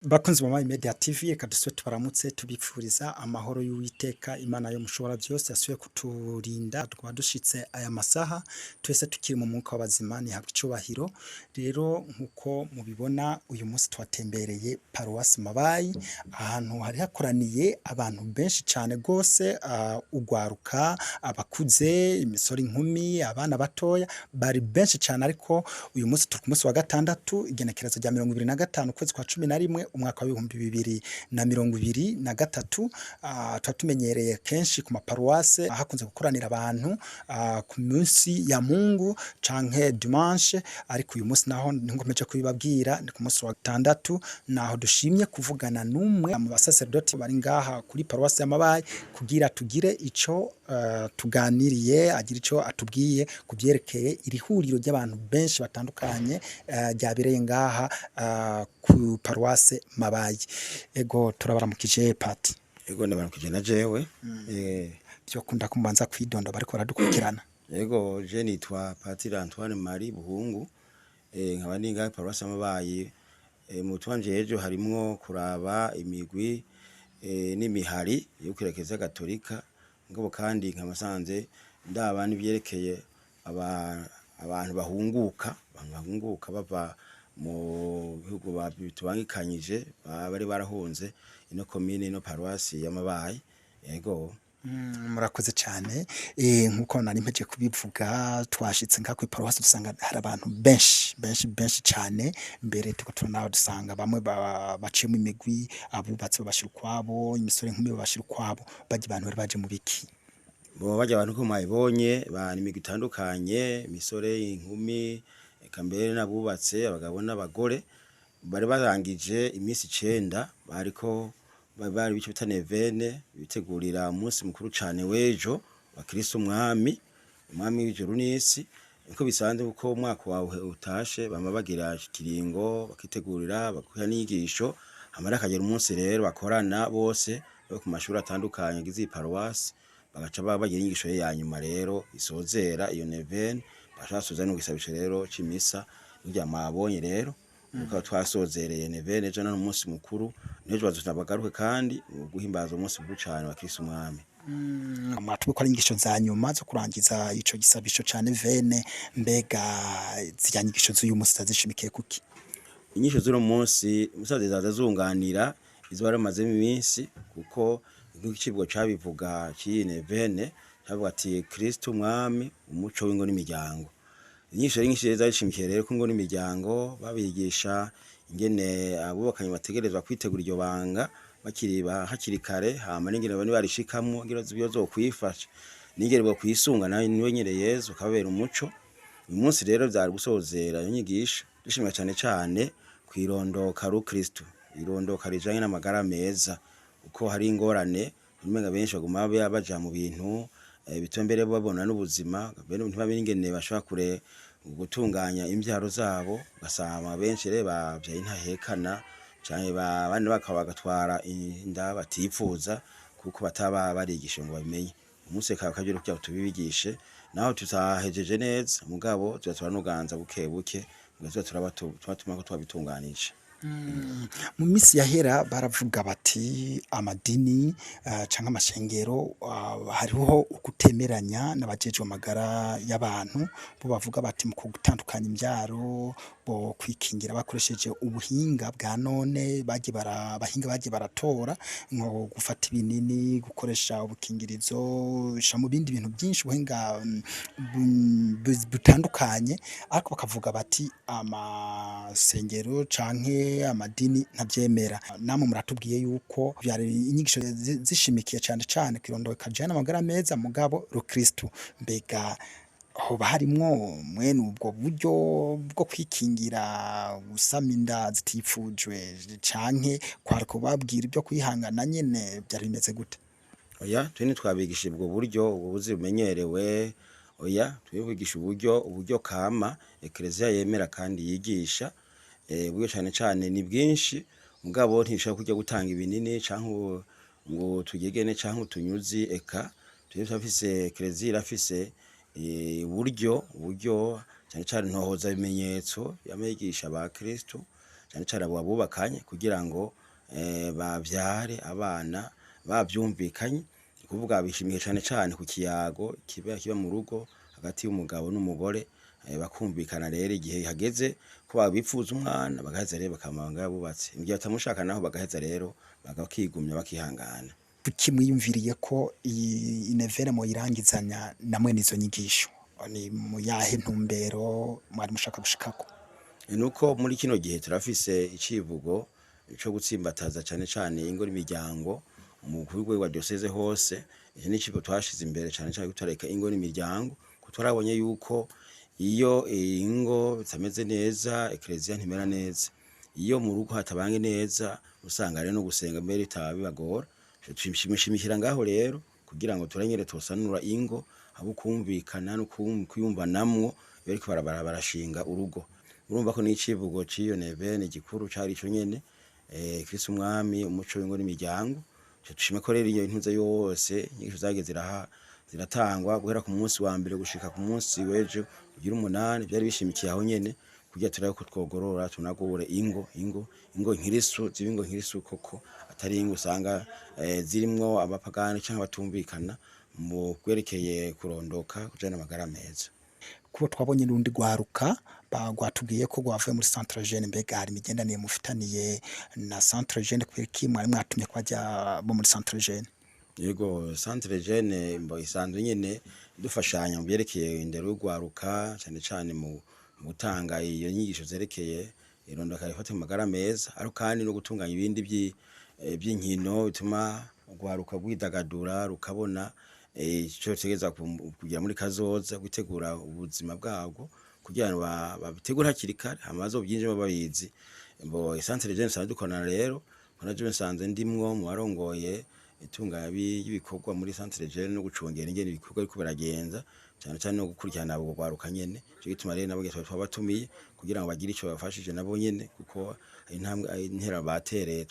Bakunzi ba Media TV reka dusubire tubaramutse tubipfuriza amahoro y'Uwiteka Imana yo mushobora byose yasuye kuturinda twadushitse aya masaha twese tukiri mu mwuka w'abazima ni habwa icubahiro. Rero nkuko mubibona uyu munsi twatembereye Paruwasi Mabayi, ahantu hari hakoraniye abantu benshi cyane gose, ugwaruka, abakuze, imisoro, inkumi, abana batoya bari benshi cyane. Ariko uyu munsi turi ku munsi wa gatandatu igenekerezo rya 25 ukwezi kwa 11 umwaka wa 2023. Twatumenyereye kenshi ku maparuwase hakunze gukoranira abantu ku munsi ya Mungu canke dimanche, ariko uyu munsi naho nkomeje kubibabwira ni ku munsi wa gatandatu, naho dushimye kuvugana n'umwe mu basaserdoti bari ngaha kuri paruwasi ya Mabayi kugira tugire ico tuganiriye, agira ico atubwiye kuvyerekeye iri huriro ry'abantu benshi batandukanye ryabereye ngaha ku paruwase Mabayi. Ego turabaramukije Pati. Ego ndabaramukije na jewe. Byo kunda kumbanza kwidondo bariko baradukurikirana. Ego je nitwa Patiri Antoine Marie Buhungu, nkaba ninga paruwase Mabayi. Mu twanje ejo harimwo kuraba imigwi n'imihari yo Ekleziya Katorika, ngabo kandi nkamasanze ndaba n'ivyerekeye abantu bahunguka bava mu bihugu bitubangikanyije bari barahunze ino komine ino paruwasi ya Mabayi. Ego murakoze cyane. Nkuko nari mpeje kubivuga twashitse nka ku paruwasi dusanga hari abantu benshi cyane. Mbere tuko turanaho dusanga bamwe baciye mu imigwi, abubatse babashira kwabo, imisore nkumi babashira kwabo. Baje abantu bari baje mu biki? Baje abantu ko mwayibonye bani imigwi itandukanye, imisore, inkumi, eka mbere n'abubatse, abagabo n'abagore. Bari barangije iminsi 9 bariko bari bice bitane vene bitegurira umunsi mukuru cane wejo wa Kristo umwami w'ijuru n'isi. Niko bisanzwe uko umwaka wawe utashe bama bagira kiringo bakitegurira bakuha n'inyigisho, hamara kagera umunsi rero bakorana bose bo ku mashuri atandukanye gize paruwasi, bagaca bagira inyigisho ya nyuma rero isozera iyo nevene. Bashasoza no gisabisho rero c'imisa njya mabonye rero uko twasozereye nevene ejo n'umunsi mukuru nejo bazunabagaruke kandi guhimbaza umunsi mukuru cyane wa Kristo umwami. Amatwe ko inyigisho za nyuma zo kurangiza ico gisabisho cyane vene, mbega ziyanyigisho z'uyu munsi zazishimikiye kuki? Inyigisho z'uno munsi musaze zazunganira izo baramaze iminsi, kuko nk'icibwo cabivuga cyine vene havuga ati Kristo umwami umuco w'ingo n'imiryango. Inyisho nyinshi zashimikiye rero ko ngo n'imiryango babigisha ingene abubakanye bategerezwa kwitegura iryo banga hakiri kare, hama n'ingene bani barishikamwo ngira zo kwifasha n'ingene bwo kwisunga nawe niwe nyere Yesu kabera umuco. Uyu munsi rero byari gusozera inyigisho dushimira cyane kwirondoka ru Kristo, irondoka rijanye n'amagara meza, uko hari ingorane umenga benshi baguma baja mu bintu bitombere babona n'ubuzima bene ntibamenye ingene bashaka kure gutunganya imvyaro zabo, basama benshi rero bavyaye ntahekana cyane bandi bakabagatwara inda batipfuza kuko bataba barigisha ngo bamenye. Umunsi kakajero kya tubibigishe naho tuzahejeje neza, mugabo tuzaturanuganza buke buke ngo turatuma ko twabitunganije. Mu misi yahera baravuga bati amadini canke amashengero hariho ukutemeranya n'abajejwe amagara y'abantu, bo bavuga bati mu gutandukanya imvyaro bo kwikingira bakoresheje ubuhinga bwa none bahinga bagiye baratora nko gufata ibinini, gukoresha ubukingirizo, mu bindi bintu byinshi ubuhinga butandukanye. Ariko bakavuga bati amasengero canke amadini ntavyemera. Namwe muratubwiye yuko byari inyigisho zishimikiye cyane kwirondoka jana amagara meza mugabo ro Kristo. Mbega hoba harimwo mwene ubwo buryo bwo kwikingira gusama inda zitifujwe canke kwari kubabwira ibyo kwihangana nyene byari bimeze gute? Oya twe ntitwabigisha ubwo buryo ubuzi bumenyerewe. Oya twibigisha uburyo kama Ekleziya yemera kandi yigisha. Ubwo cyane ni bwinshi, mugabo ntishaka kujya gutanga ibinini canke ngo tugegene canke tunyuzi. Eka twafise Ekleziya irafise uburyo cyane ntohoza ibimenyetso yamegisha ba Kristo cyane cyane abo bubakanye kugira ngo bavyare abana bavyumvikanye, kuvuga bishimiye cyane cyane ku kiyago kiba mu rugo hagati y'umugabo n'umugore, bakumvikana rero igihe hageze ko babipfuza umwana bagaheza rero bakamanga bubatse, igihe batamushaka naho bagaheza rero bagakigumya bakihangana. Kuki mwiyumviriye ko iyi inevere moyirangizanya namwe nizo nyigisho, ni mu yahe ntumbero mwari mushaka gushikako? Nuko muri kino gihe turafise icivugo cyo gutsimbataza cyane cyane ingo n'imiryango mu rwego rwa diocese hose. Iki ni ikigo twashize imbere cyane cyane gutareka ingo n'imiryango, kuturabonye yuko iyo ingo bitameze neza Ekleziya ntimera neza, iyo mu rugo hatabange neza usanga rero no gusenga mbere bitabibagora. Twishimishira ngaho rero kugira ngo turengere tosanura ingo abo kumvikana no kuyumvanamwo bariko barashinga urugo. Urumva ko n'icivugo ciyo nevene gikuru cari ico nyene, Kristo umwami umuco w'ingo n'imiryango. Tushime ko rero iyo intuze yose nyinshi zageze ziratangwa guhera ku munsi wa mbere gushika ku munsi wejo kugira 8 byari bishimikiye aho nyene kugira turabe ko twogorora tunagure ingo nkirisu zibingo nkirisu koko atari ingo usanga zirimwo abapagani canke batumvikana mu kwerekeye kurondoka kujana amagara meza. Kuko twabonye n'undi gwaruka bagwatubwiye ko gwavuye muri centre jeune, mbega hari imigendaniye mufitaniye na centre jeune kwiki mwari mwatumye kwajya bo muri centre jeune? Yego, centre jeune mbo isanzwe nyene dufashanya mu byerekeye indero y'ugwaruka cyane cyane mu gutanga iyo nyigisho zerekeye irondoka rifata mu magara meza, ariko kandi no gutunganya ibindi by'inkino bituma ugwaruka bwidagadura rukabona ico tegeza kugira muri kazoza gutegura ubuzima bwabwo kugira ngo babitegura hakiri kare amazo byinjemo babizi. Mbo centre jeune sanzwe dukorana rero je nsanze ndimwo mu barongoye itunga y'ibikorwa muri centre jeune no gucungera ingene ibikorwa ariko baragenza cyane cyane no gukurikirana abo gwaruka nyene. Cyo gituma rero nabo twabatumiye kugira ngo bagire ico bafashije nabo nyene, kuko intera batereye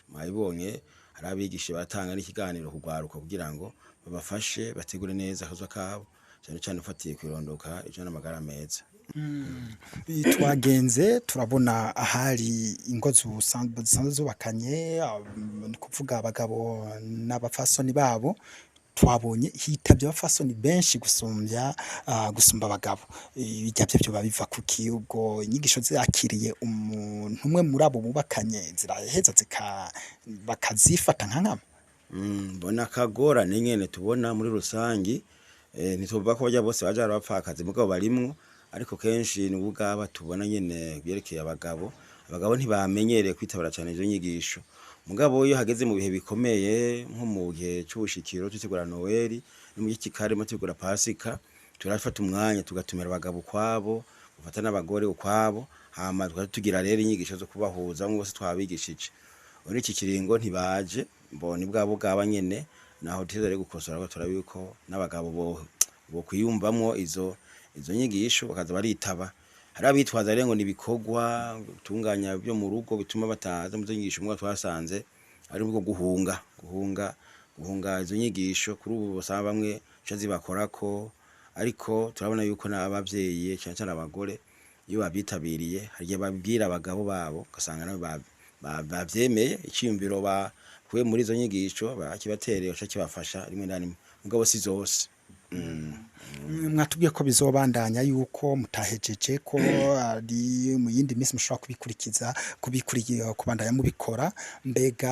mwabibonye hari abigisha batanga n'ikiganiro kugwaruka kugira ngo babafashe bategure neza akazo kabo cyane cyane ufatiye kwirondoka ijana n'amagara meza. Twagenze turabona ahari ingo zisanzwe zubakanye, ni kuvuga abagabo n'abafasoni babo, twabonye hitabye abafasoni benshi gusumba abagabo. Bijya byo babiva kuki? Ubwo inyigisho zakiriye umuntu umwe muri abo bubakanye ziraheza bakazifata nk'ankama? Mbona kagora nyene tubona muri rusangi, ntituvuga ko bajya bose baje barapfakaze mugabo barimwo, ariko kenshi n'ubugaba tubona nyene byerekeye abagabo ntibamenyereye kwitabara cyane izo nyigisho. Mugabo iyo hageze mu bihe bikomeye nko mu gihe cy'ubushikiro tutegura Noel no mu gihe kikarimo tutegura Pasika, turafata umwanya tugatumira abagabo kwabo, gufata n'abagore ukwabo, hama tugira rero inyigisho zo kubahuza bose twabigishije. Muri iki kiringo ntibaje, mboni bwabo bwaba nyene naho tizere gukosora ko turabiko n'abagabo bo kwiyumvamwo izo nyigisho bakaza baritaba. Hari abitwaza rero ngo nibikorwa gutunganya byo mu rugo bituma bataza mu nyigisho mwa twasanze ari bwo guhunga izo nyigisho. Kuri ubu basaba bamwe cyazi bakorako, ariko turabona yuko n'abavyeyi cyane cyane abagore iyo babitabiriye hari babwira abagabo babo gasanga nabo bavyemeye icyumviro bakuye muri izo nyigisho bakibatereye cyo kibafasha rimwe na rimwe, mugabo si zose. Mwatubwiye ko bizobandanya yuko mutahejeje ko ari mu yindi minsi mushobora kubikurikiza kubandanya mubikora, mbega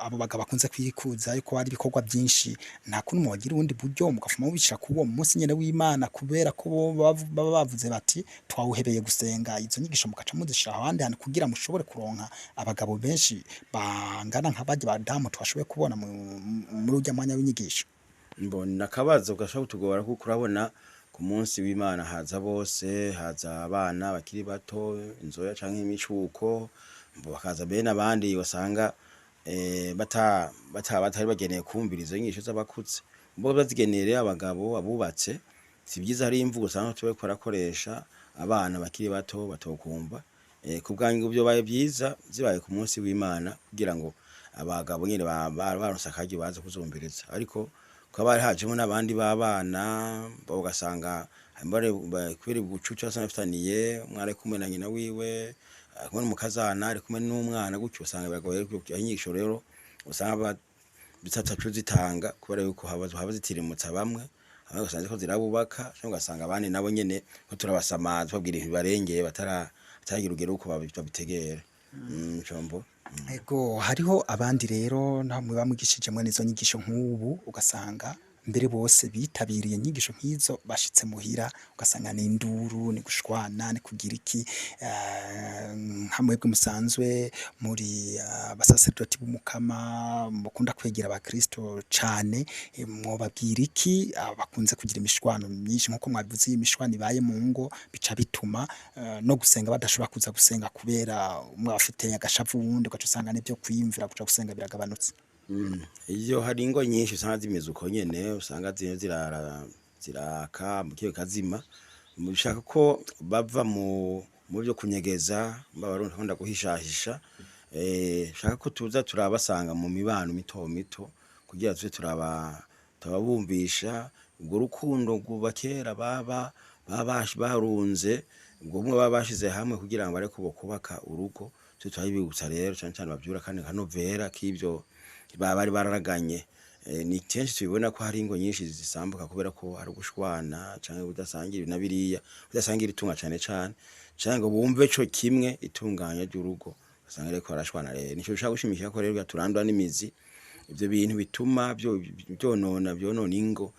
abo bagabo bakunze kwikuza yuko ari ibikorwa byinshi, nta kuntu mwagira ubundi buryo mugafuma mubishira ku uwo munsi nyene w'Imana, kubera ko baba bavuze bati twawuhebeye gusenga, izo nyigisho mugaca muzishira ahandi hantu kugira mushobore kuronka abagabo benshi bangana nk'abaje badamu twashoboye kubona muri urya mwanya w'inyigisho? Mbona akabazo gashobora kutugora kuko urabona ku munsi w'Imana haza bose, haza abana bakiri bato, inzoya canke imicuko, bakaza bene abandi wasanga batari bageneye kumviriza inyigisho z'abakutse, mbo bazigenere abagabo abubatse. Si byiza hari imvugo usanga tube korakoresha abana bakiri bato batokumva. Ku bwanyu byo baye byiza zibaye ku munsi w'Imana kugira ngo abagabo nyene baronse akaje baza kuzumviriza, ariko kwaba hajemo n'abandi babana ugasanga mbare kwiri bucuca sanafitaniye mware kumwe na nyina wiwe kumwe n'umukazana ari kumwe n'umwana gutyo usanga biragoye inyigisho rero usanga bitatacu zitanga kubera yuko haba zitirimutsa bamwe abandi ugasanga ko zirabubaka cyangwa ugasanga abandi nabo nyene ko turabasamaza babwira ibibarengeye bataragira urugero uko babitegera ncombo. Ego hariho abandi rero naho mwe bamwigishije mwe nizo nyigisho nk'ubu ugasanga mbere bose bitabiriye inyigisho nk'izo bashitse muhira ugasanga ni induru ni gushwana ni kugira iki nkamwebwe musanzwe muri abasaserdoti b'umukama mukunda kwegera abakristo cane mwobabwira iki bakunze kugira imishwano myinshi nkuko mwabivuze imishwano ibaye mu ngo bica bituma no gusenga badashobora kuza gusenga kubera umwe afite agashavu wundi ugaca usanga n'ibyo kwiyumvira kuja gusenga biragabanutse. Iyo hari ingo nyinshi usanga zimeze uko nyene usanga ziraka mu kiyo kazima mushaka ko bava mu byo kunyegeza babarundi kunda guhishahisha shaka ko tuza turabasanga mu mibano mito kugira tuze turabumvisha ubwo rukundo rwubakera barunze ubwo bumwe babashize hamwe kugira ngo bare kubaka urugo twe twabibutsa rero cyane bavyura kandi kanovera k'ibyo bari bararaganye ni kenshi tubibona ko hari ingo nyinshi zisambuka kubera ko hari gushwana canke udasangira na biriya udasangira itunga cane ngo bumve co kimwe itunganya ry'urugo usanga reko barashwana rero nico ushaka gushimisha ko rero turandwa n'imizi ivyo bintu bituma byonona ingo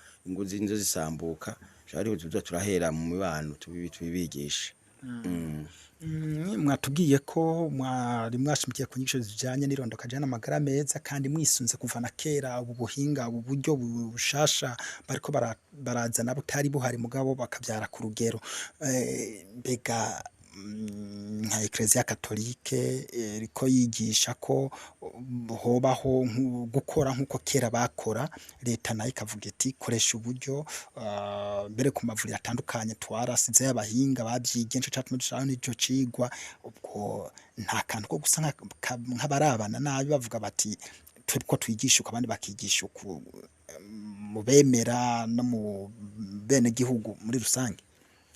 zinzo zisambuka cyari tuza turahera mu mibano tubibigisha. Mwatubwiye ko mwari mwashimikiye ku nyigisho zijanye n'irondoka jana amagara meza kandi mwisunze kuva na kera ubu buhinga ubu buryo bushasha bariko barazana butari buhari mugabo bakavyara ku rugero mbega nka Ekleziya Katorike riko yigisha ko hobaho gukora nkuko kera bakora leta nayo ikavuga iti koresha uburyo mbere ku mavuriro atandukanye twarasize y'abahinga babyigiye nco cyatuma dushaka n'ico cigwa ubwo nta kantu ko gusa nk'abarabana nabi bavuga bati twebwe twigisha uko abandi bakigisha uko mu bemera no mu bene gihugu muri rusange.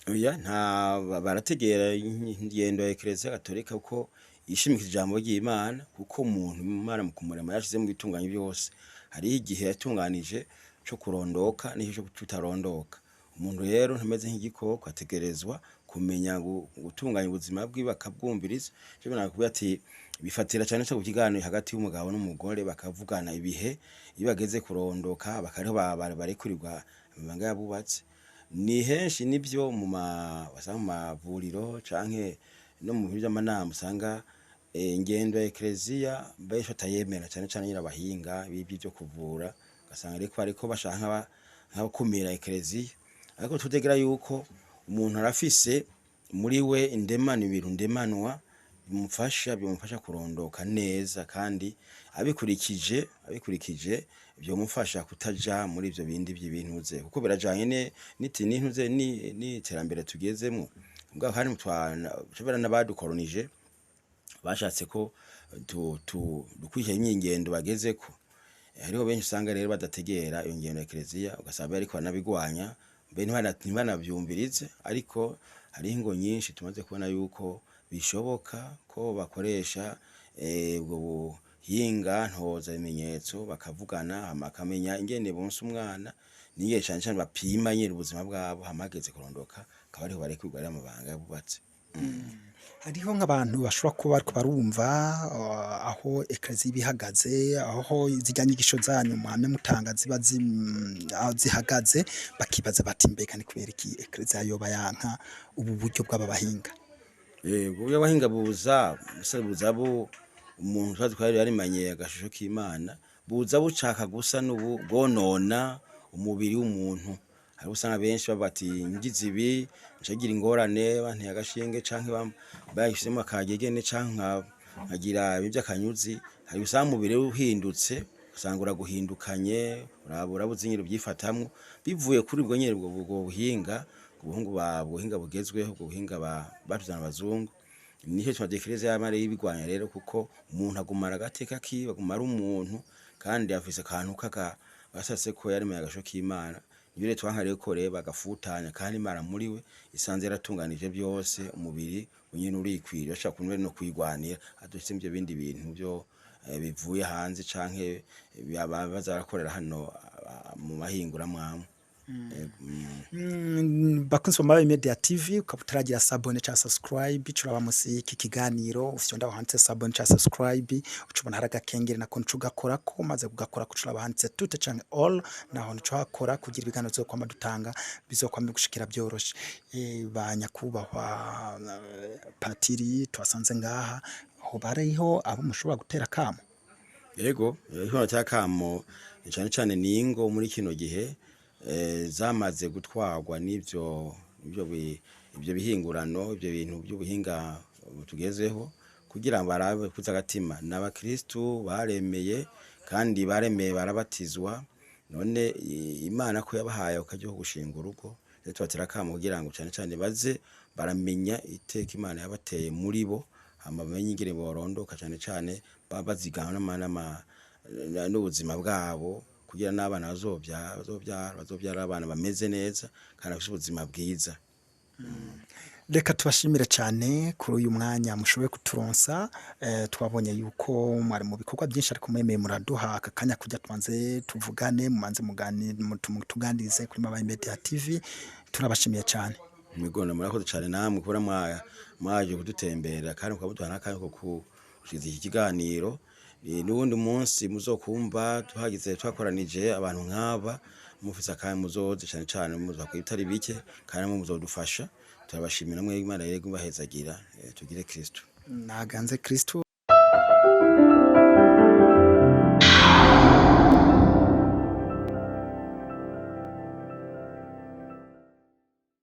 Oya nta barategera ingendo ya Ekleziya Katorika uko ishimikije ijambo ry'Imana kuko umuntu Imana mu kumurema yashize mu bitunganye byose hari igihe yatunganije cyo kurondoka n'icyo tutarondoka umuntu rero ntameze nk'igikoko ategerezwa kumenya gutunganya ubuzima bwiwe akabwumviriza cyo nakubwira ati bifatira cyane cyo kukiganiro hagati y'umugabo n'umugore bakavugana ibihe ibageze kurondoka bakariho barekurirwa amabanga yabubatse ni henshi nibyo mu mavuriro canke no mu byo amanama usanga ingendo ya Ekleziya besho tayemera cyane nyirabahinga bibi byo kuvura gasanga ariko bashaka nk'abakumira Ekleziya ariko tutegera yuko umuntu arafise muri we indemano ibintu ndemanwa bimufasha kurondoka neza kandi abikurikije byomufasha kutaja muri ivyo bindi by'ibintuze kuko birajanye n'intuze ni terambere tugezemo mbwa kandi mutwana n'abadukolonije bashatse ko dukwiye imyingendo bagezeko hariho benshi usanga rero badategera iyo ngendo ya Ekleziya ugasaba ariko banabigwanya mbe ntibanavyumvirize ariko hari ingo nyinshi tumaze kubona yuko bishoboka ko bakoresha ubwo hinga ntoza ibimenyetso bakavugana amakamenya ingene bonse umwana niye cyane bapima nyine ubuzima bwabo hamageze kurondoka akaba ariho barekwirwa ari amabanga yabubatse. Hariho nk'abantu bashobora kuba ariko barumva aho Ekleziya Ihagaze aho zijya nyigisho zanyu muhamye mutanga ziba zihagaze bakibaza bati mbega ni kubera iki Ekleziya yoba yanka ubu buryo bw'aba bahinga. Uburyo bahinga buza bu umuntu twari yarimanye agashusho k'Imana buza bucaka gusa n'ubu bwonona umubiri w'umuntu hari usanga benshi babati ngize ibi ncagira ingorane banteye agashinge canke bayishizemo akagegene canke nkagira ibyo akanyuzi hari usanga umubiri uhindutse usanga guhindukanye urabura buzinyiro byifatamwe bivuye kuri ubwo nyene ubwo buhinga ubuhinga bugezweho ubwo buhinga batuzana abazungu niho twadekereza yamare y'ibigwanya rero kuko umuntu agumara gateka ki bagumara umuntu kandi afise akantu basase ko yari mu agasho k'Imana Yure twankariye ko reba bagafutanya kandi Imana muri we isanze yaratunganije byose umubiri unyine urikwira ashaka kunwe no kwigwanira adufite ibyo bindi bintu byo bivuye hanze canke bazarakorera hano mu mahingura mwamwe. Bakunzi ba Mabaye Media TV ukabutaragira sabone cha subscribe curaba musi iki kiganiro ufyonda handitse sabone cha subscribe ucubona haraga kengere na koncu gakora ko maze kugakora kucuraba handitse tute canke all naho nico hakora kugira ibiganiro zo kwama dutanga bizokwama gushikira byoroshe. Banyakubahwa patiri twasanze ngaha ho bariho abo mushobora gutera kamo. Yego ihono cyakamo cyane cyane ningo muri kino gihe zamaze gutwarwa n'ibyo bihingurano ibyo bintu by'ubuhinga tugezeho kugira ngo barabe kuza gatima n'abakristo baremeye kandi baremeye barabatizwa none Imana ko yabahaye ukajyo gushinga urugo tubatera kamo kugira ngo cyane cyane baze baramenya iteka Imana yabateye muri bo amamenye ingire borondoka cyane cyane babazigana n'ubuzima bwabo kugira n'abana bazobyara abana bameze neza kandi bafite ubuzima bwiza. Reka tubashimire cyane kuri uyu mwanya mushoboye kuturonsa twabonye yuko mwari mu bikorwa byinshi ariko mwemeye muraduha akanya kujya twanze tuvugane mumanze tuganirize kuri Mabaye Media TV turabashimiye cyane. Migona murakoze cyane namwe kubura mwaje kudutembera kandi ukabuduha n'akanya ko kushiza iki kiganiro. N'ubundi munsi muzokumva tuhagize twakoranije abantu nk'aba mufisa kandi muzoze cyane cyane muzakora ibitari bike kandi muzodufasha turabashimira mwe Imana yego bahezagira tugire Kristo naganze Kristo.